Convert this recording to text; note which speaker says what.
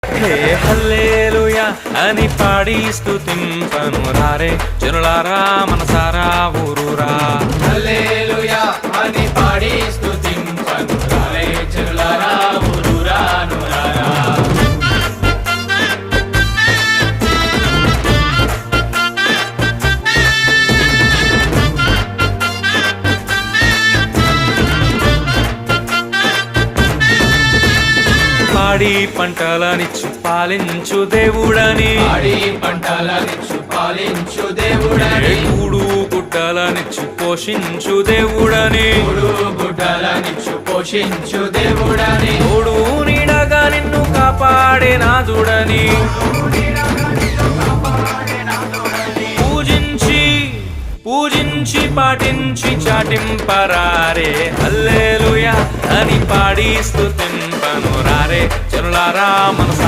Speaker 1: హే హల్లెలూయా అని పాడి స్తుతింపను రారే జనులారా మనసారా ఊరూరా.
Speaker 2: హల్లెలూయా అని పాడి స్తుతింపను రారే జనులారా ఊరూరా నూరారా.
Speaker 1: పాడి పంటలనిచ్చు పాలించు దేవుడని,
Speaker 2: పాడి పంటలనిచ్చు పాలించు దేవుడని,
Speaker 1: కూడు గుడ్డలనిచ్చు పోషించు దేవుడని,
Speaker 2: మూడు గుడ్డలనిచ్చు పోషించు దేవుడని,
Speaker 1: తోడు నీడగా నిన్ను కాపాడే నాదుడని పూజించి పాటించి చాటింపరారే హల్లెలూయా అని పాడి స్తుతింపను రారే జనులారా మనసా